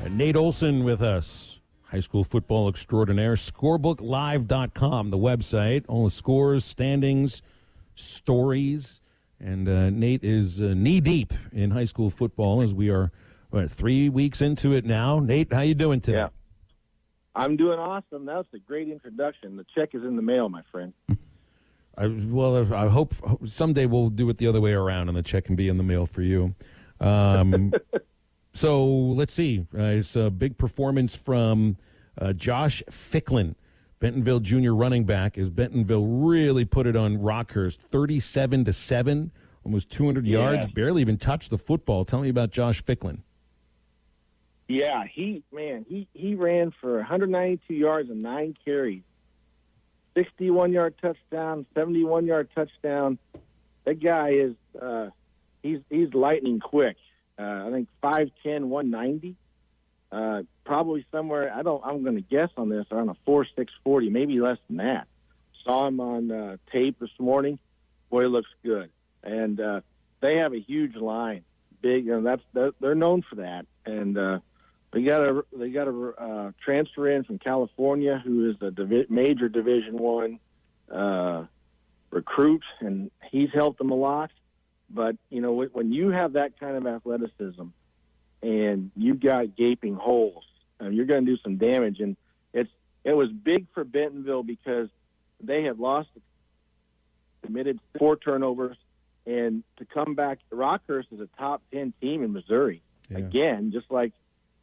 Nate Olson with us, high school football extraordinaire. Scorebooklive.com, the website. All the scores, standings, stories. And Nate is knee-deep in high school football as we are 3 weeks into it now. Nate, how you doing today? Yeah. I'm doing awesome. That's a great introduction. The check is in the mail, my friend. I hope someday we'll do it the other way around and the check can be in the mail for you. So let's see. It's a big performance from Josh Ficklin, Bentonville junior running back, as Bentonville really put it on Rockhurst, 37-7, almost 200 yards, barely even touched the football. Tell me about Josh Ficklin. Yeah, he ran for 192 yards and 9 carries, 61-yard touchdown, 71-yard touchdown. That guy is he's lightning quick. I think 5'10", 190. Probably somewhere, I'm going to guess on this, around a 4.6 40, maybe less than that. Saw him on tape this morning. Boy, looks good. And they have a huge line, big, and they're known for that. And they got a transfer in from California who is a major Division I recruit, and he's helped them a lot. But, when you have that kind of athleticism and you've got gaping holes, you're going to do some damage. And it was big for Bentonville because they had lost, committed 4 turnovers, and to come back, Rockhurst is a top 10 team in Missouri. Yeah. Again, just like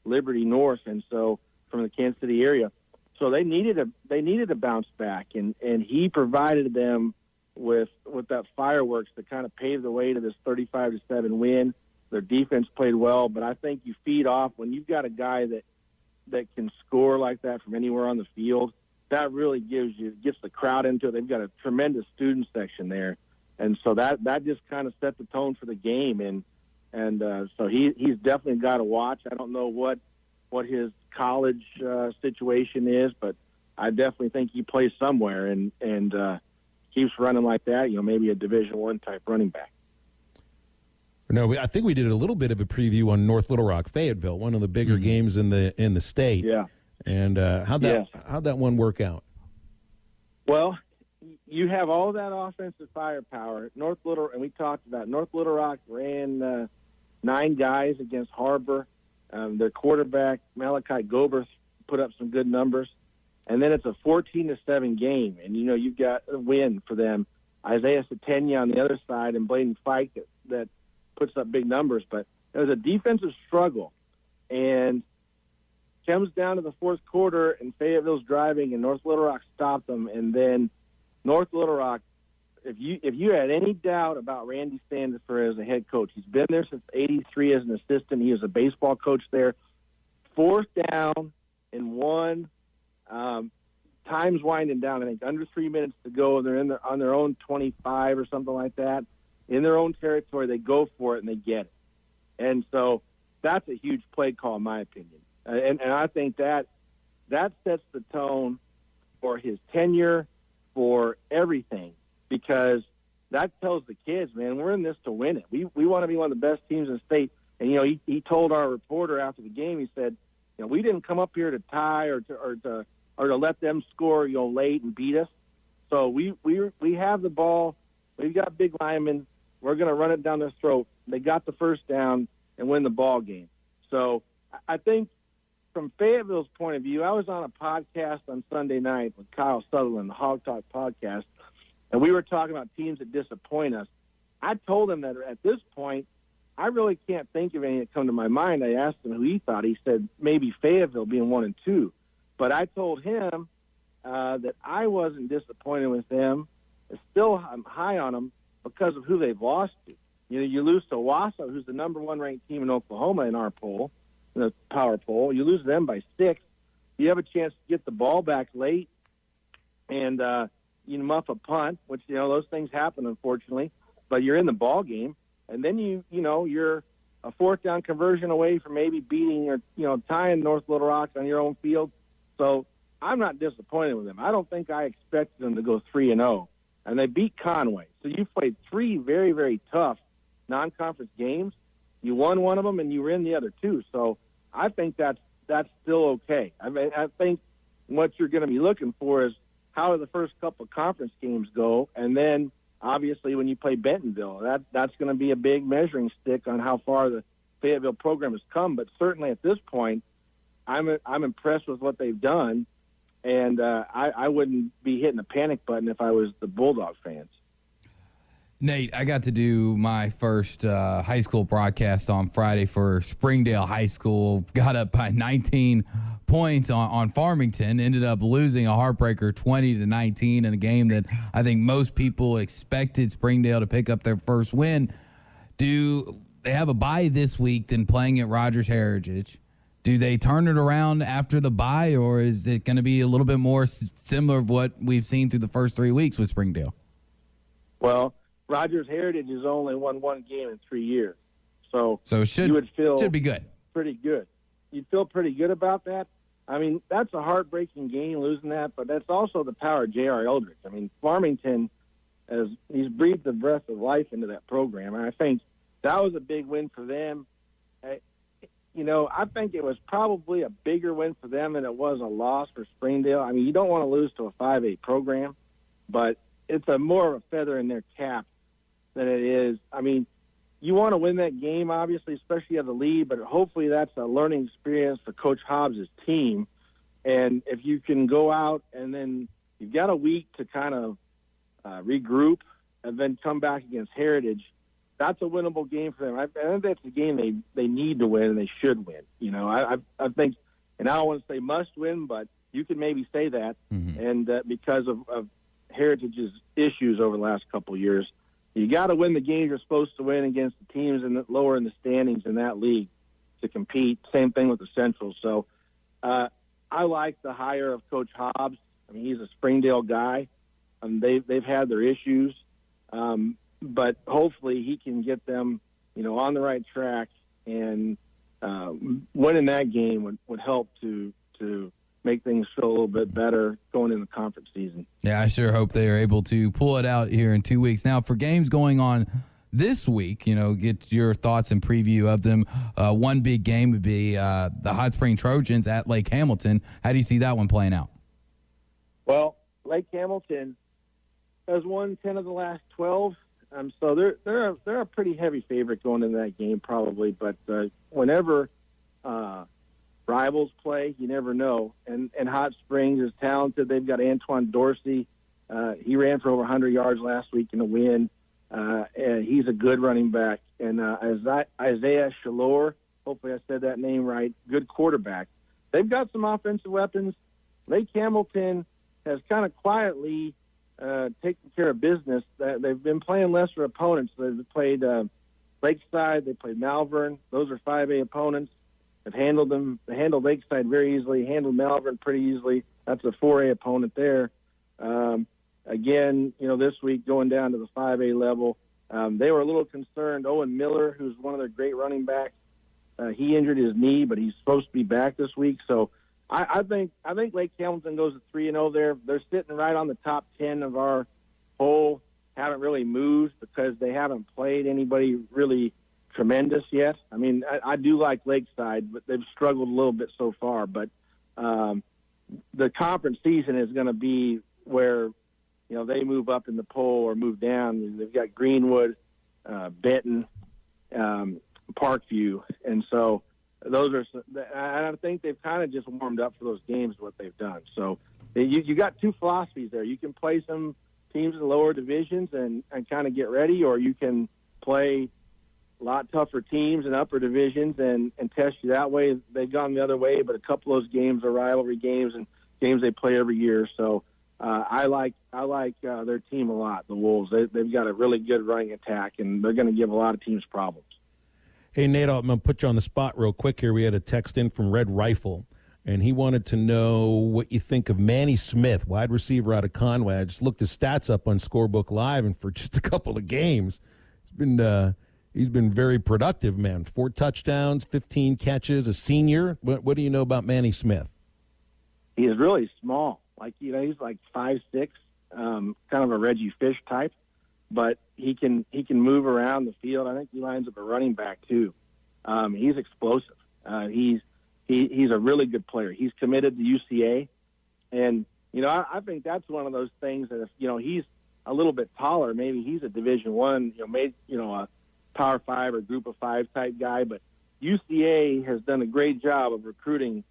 Liberty North, and so from the Kansas City area. So they needed a bounce back, and he provided them with that fireworks that kind of paved the way to this 35-7 win. Their defense played well, but I think you feed off when you've got a guy that can score like that from anywhere on the field. That really gets the crowd into it. They've got a tremendous student section there, and so that just kind of set the tone for the game. And so he's definitely got to watch. I don't know what his college situation is, but I definitely think he plays somewhere and keeps running like that, maybe a Division I type running back. No, I think we did a little bit of a preview on North Little Rock, Fayetteville, one of the bigger games in the state. Yeah. And how'd that one work out? Well, you have all that offensive firepower. And we talked about North Little Rock ran 9 guys against Harbor. Their quarterback, Malachi Gober, put up some good numbers. And then it's a 14-7 game, and you've got a win for them. Isaiah Satenya on the other side, and Bladen Fike that puts up big numbers. But it was a defensive struggle, and comes down to the fourth quarter, and Fayetteville's driving, and North Little Rock stopped them. And then North Little Rock, if you had any doubt about Randy Standifer as a head coach, he's been there since '83 as an assistant. He was a baseball coach there. 4th down and 1. Time's winding down. I think under 3 minutes to go. They're on their own 25 or something like that. In their own territory, they go for it and they get it. And so that's a huge play call, in my opinion. And I think that sets the tone for his tenure, for everything, because that tells the kids, man, we're in this to win it. We want to be one of the best teams in the state. And he told our reporter after the game, he said, we didn't come up here to tie or to let them score, late and beat us. So we have the ball. We've got big linemen. We're going to run it down their throat. They got the first down and win the ball game. So I think from Fayetteville's point of view, I was on a podcast on Sunday night with Kyle Sutherland, the Hog Talk podcast, and we were talking about teams that disappoint us. I told him that at this point, I really can't think of any that come to my mind. I asked him who he thought. He said maybe Fayetteville being 1 and 2. But I told him that I wasn't disappointed with them. Still, I'm high on them because of who they've lost to. You lose to Wausau, who's the number 1 ranked team in Oklahoma in our poll, the power poll. You lose them by 6. You have a chance to get the ball back late, and you muff a punt, which those things happen unfortunately. But you're in the ball game, and then you're a 4th down conversion away from maybe beating or tying North Little Rock on your own field. So I'm not disappointed with them. I don't think I expected them to go 3-0, and they beat Conway. So you played 3 very, very tough non-conference games. You won one of them, and you were in the other 2. So I think that's that's still okay. I mean, I think what you're going to be looking for is how do the first couple of conference games go, and then obviously when you play Bentonville, that's going to be a big measuring stick on how far the Fayetteville program has come. But certainly at this point, I'm impressed with what they've done, and I wouldn't be hitting the panic button if I was the Bulldog fans. Nate, I got to do my first high school broadcast on Friday for Springdale High School. Got up by 19 points on Farmington. Ended up losing a heartbreaker 20-19 in a game that I think most people expected Springdale to pick up their first win. Do they have a bye this week than playing at Rogers Heritage? Do they turn it around after the bye, or is it going to be a little bit more similar of what we've seen through the first 3 weeks with Springdale? Well, Rogers Heritage has only won one game in 3 years. So it should be good. Pretty good. You'd feel pretty good about that. I mean, that's a heartbreaking game, losing that, but that's also the power of J.R. Eldridge. I mean, Farmington, he's breathed the breath of life into that program, and I think that was a big win for them. I think it was probably a bigger win for them than it was a loss for Springdale. I mean, you don't want to lose to a 5A program, but it's more of a feather in their cap than it is. I mean, you want to win that game, obviously, especially at the lead, but hopefully that's a learning experience for Coach Hobbs' team. And if you can go out and then you've got a week to kind of regroup and then come back against Heritage, that's a winnable game for them. I think that's a game they need to win and they should win. I think, and I don't want to say must win, but you can maybe say that. Mm-hmm. And because of Heritage's issues over the last couple of years, you got to win the games you're supposed to win against the teams lower in the standings in that league to compete. Same thing with the Central. So I like the hire of Coach Hobbs. I mean, he's a Springdale guy. They've had their issues, but hopefully he can get them, on the right track. And winning that game would help to make things feel a little bit better going into the conference season. Yeah, I sure hope they are able to pull it out here in 2 weeks. Now, for games going on this week, get your thoughts and preview of them. One big game would be the Hot Spring Trojans at Lake Hamilton. How do you see that one playing out? Well, Lake Hamilton has won 10 of the last 12, so they're a pretty heavy favorite going into that game probably. But whenever rivals play, you never know. And Hot Springs is talented. They've got Antoine Dorsey. He ran for over 100 yards last week in a win. And he's a good running back. And Isaiah Shalor, hopefully I said that name right, good quarterback. They've got some offensive weapons. Lake Hamilton has kind of quietly taken care of business. They've been playing lesser opponents. They've played Lakeside. They played Malvern. Those are 5A opponents. Have handled them. They handled Lakeside very easily, handled Malvern pretty easily. That's a 4A opponent there. Again, this week going down to the 5A level, they were a little concerned. Owen Miller, who's one of their great running backs, he injured his knee, but he's supposed to be back this week. So I think Lake Hamilton goes to 3-0 there. They're sitting right on the top 10 of our poll. Haven't really moved because they haven't played anybody really tremendous yet. I mean, I do like Lakeside, but they've struggled a little bit so far. But the conference season is going to be where, they move up in the poll or move down. They've got Greenwood, Benton, Parkview. And so those are – I think they've kind of just warmed up for those games, what they've done. So you got two philosophies there. You can play some teams in the lower divisions and kind of get ready, or you can play – a lot tougher teams in upper divisions and test you that way. They've gone the other way, but a couple of those games are rivalry games and games they play every year. So I like their team a lot, the Wolves. They've got a really good running attack, and they're going to give a lot of teams problems. Hey, Nate, I'm going to put you on the spot real quick here. We had a text in from Red Rifle, and he wanted to know what you think of Manny Smith, wide receiver out of Conway. I just looked his stats up on Scorebook Live, and for just a couple of games, he's been very productive, man. 4 touchdowns, 15 catches, a senior. What do you know about Manny Smith? He is really small. He's like 5'6", kind of a Reggie Fish type, but he can move around the field. I think he lines up a running back too. He's explosive. He's he's a really good player. He's committed to UCA, and I think that's one of those things that if he's a little bit taller, maybe he's a Division I, a Power 5 or Group of 5 type guy, but UCA has done a great job of recruiting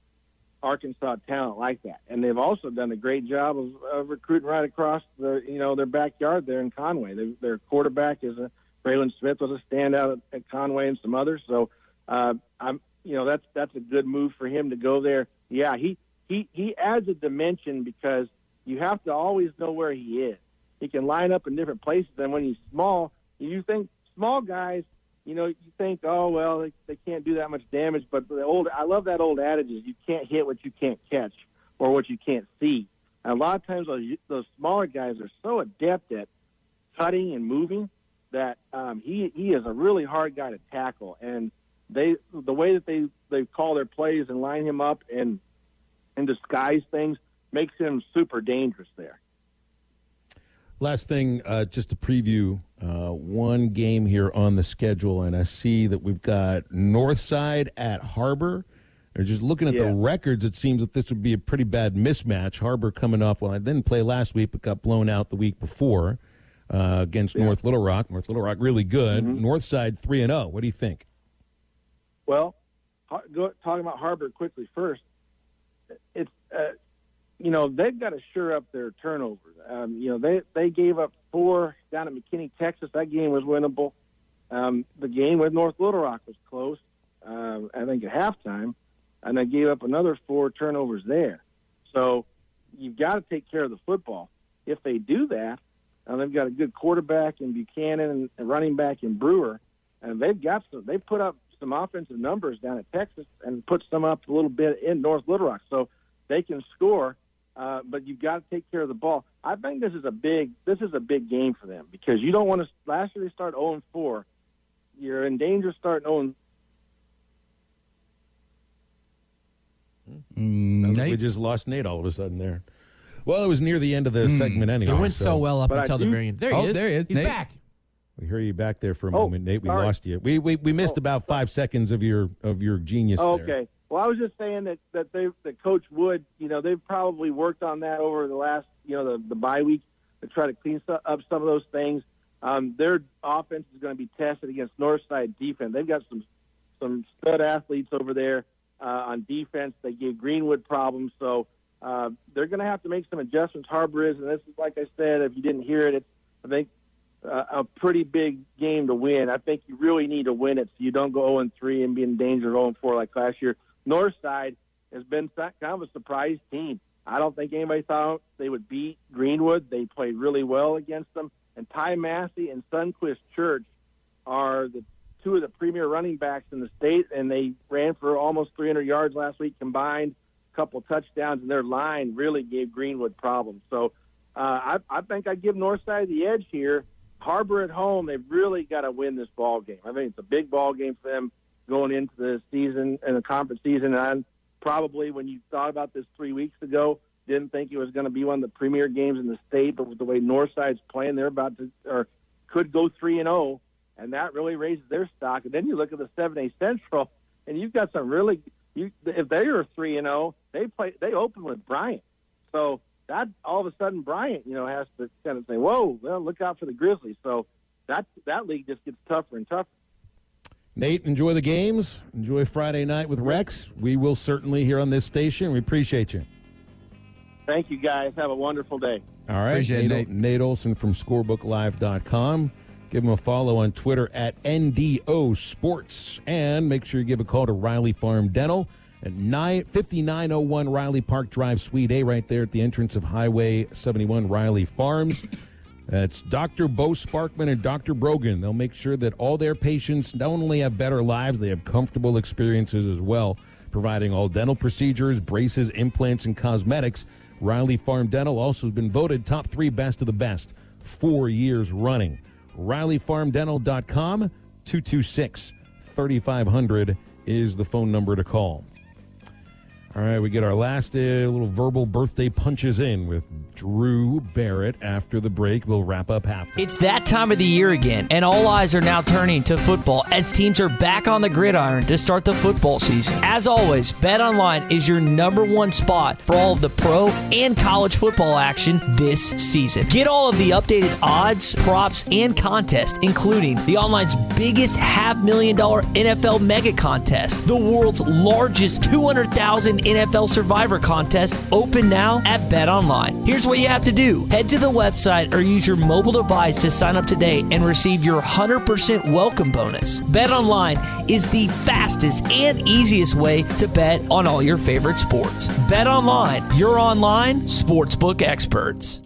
Arkansas talent like that, and they've also done a great job of recruiting right across their backyard there in Conway. Their quarterback is Braylon Smith was a standout at Conway and some others. So that's a good move for him to go there. Yeah, he adds a dimension because you have to always know where he is. He can line up in different places, and when he's small, you think small guys. You think, oh, well, they can't do that much damage. But I love that old adage is you can't hit what you can't catch or what you can't see. And a lot of times those smaller guys are so adept at cutting and moving that he is a really hard guy to tackle. And the way that they call their plays and line him up and disguise things makes him super dangerous there. Last thing, just to preview one game here on the schedule, and I see that we've got Northside at Harbor. Or just looking at the records, it seems that this would be a pretty bad mismatch. Harbor coming off, I didn't play last week, but got blown out the week before against North Little Rock. North Little Rock really good. Mm-hmm. Northside 3-0. What do you think? Well, talking about Harbor quickly first, it's they've got to shore up their turnovers. They gave up 4 down at McKinney, Texas. That game was winnable. The game with North Little Rock was close, I think at halftime, and they gave up another 4 turnovers there. So you've got to take care of the football. If they do that, they've got a good quarterback in Buchanan and running back in Brewer, and they put up some offensive numbers down at Texas and put some up a little bit in North Little Rock. So they can score. But you've got to take care of the ball. I think this is a big game for them because you don't want to. Last year they started 0-4. You're in danger of starting 0. Sounds like we just lost Nate all of a sudden there. Well, it was near the end of the segment anyway. It went so well up until the very end. There he is. There he is. He's Nate. back. We hear you back there for a moment, Nate. We lost you. We missed about 5 seconds of your genius there. Okay. Well, I was just saying that Coach Wood, they've probably worked on that over the last, the bye week to try to clean up some of those things. Their offense is going to be tested against Northside defense. They've got some stud athletes over there on defense. They gave Greenwood problems, so they're going to have to make some adjustments. Harbor is, and this is, like I said, if you didn't hear it, it's, I think, a pretty big game to win. I think you really need to win it so you don't go 0-3 and be in danger of 0-4 like last year. Northside has been kind of a surprise team. I don't think anybody thought they would beat Greenwood. They played really well against them. And Ty Massey and Sunquist Church are the 2 of the premier running backs in the state, and they ran for almost 300 yards last week combined, a couple touchdowns, and their line really gave Greenwood problems. So I think I give Northside the edge here. Harbor at home, they've really got to win this ball game. I think it's a big ball game for them going into the season and the conference season. And I probably, when you thought about this 3 weeks ago, didn't think it was going to be one of the premier games in the state. But with the way Northside's playing, they're about to, or could go 3-0, and that really raises their stock. And then you look at the 7A Central, and you've got some really. If they are 3-0, they open with Bryant. So that all of a sudden Bryant, has to kind of say, whoa, well, look out for the Grizzlies. So that league just gets tougher and tougher. Nate, enjoy the games. Enjoy Friday night with Rex. We will certainly here on this station. We appreciate you. Thank you, guys. Have a wonderful day. All right. Appreciate it, Nate. Nate Olson from ScorebookLive.com. Give him a follow on Twitter at NDO Sports. And make sure you give a call to Riley Farm Dental at 5901 Riley Park Drive, Suite A, right there at the entrance of Highway 71, Riley Farms. That's Dr. Bo Sparkman and Dr. Brogan. They'll make sure that all their patients not only have better lives, they have comfortable experiences as well, providing all dental procedures, braces, implants, and cosmetics. Riley Farm Dental also has been voted top 3 best of the best 4 years running. RileyFarmDental.com, 226-3500 is the phone number to call. All All right, we get our last little verbal birthday punches in with Drew Barrett after the break. We'll wrap up halftime. It's that time of the year again, and all eyes are now turning to football as teams are back on the gridiron to start the football season. As always, BetOnline is your #1 spot for all of the pro and college football action this season. Get all of the updated odds, props, and contests, including the online's biggest $500,000 NFL mega contest, the world's largest 200,000 NFL Survivor contest, open now at BetOnline. Here's what you have to do. Head to the website or use your mobile device to sign up today and receive your 100% welcome bonus. BetOnline is the fastest and easiest way to bet on all your favorite sports. BetOnline, your online sportsbook experts.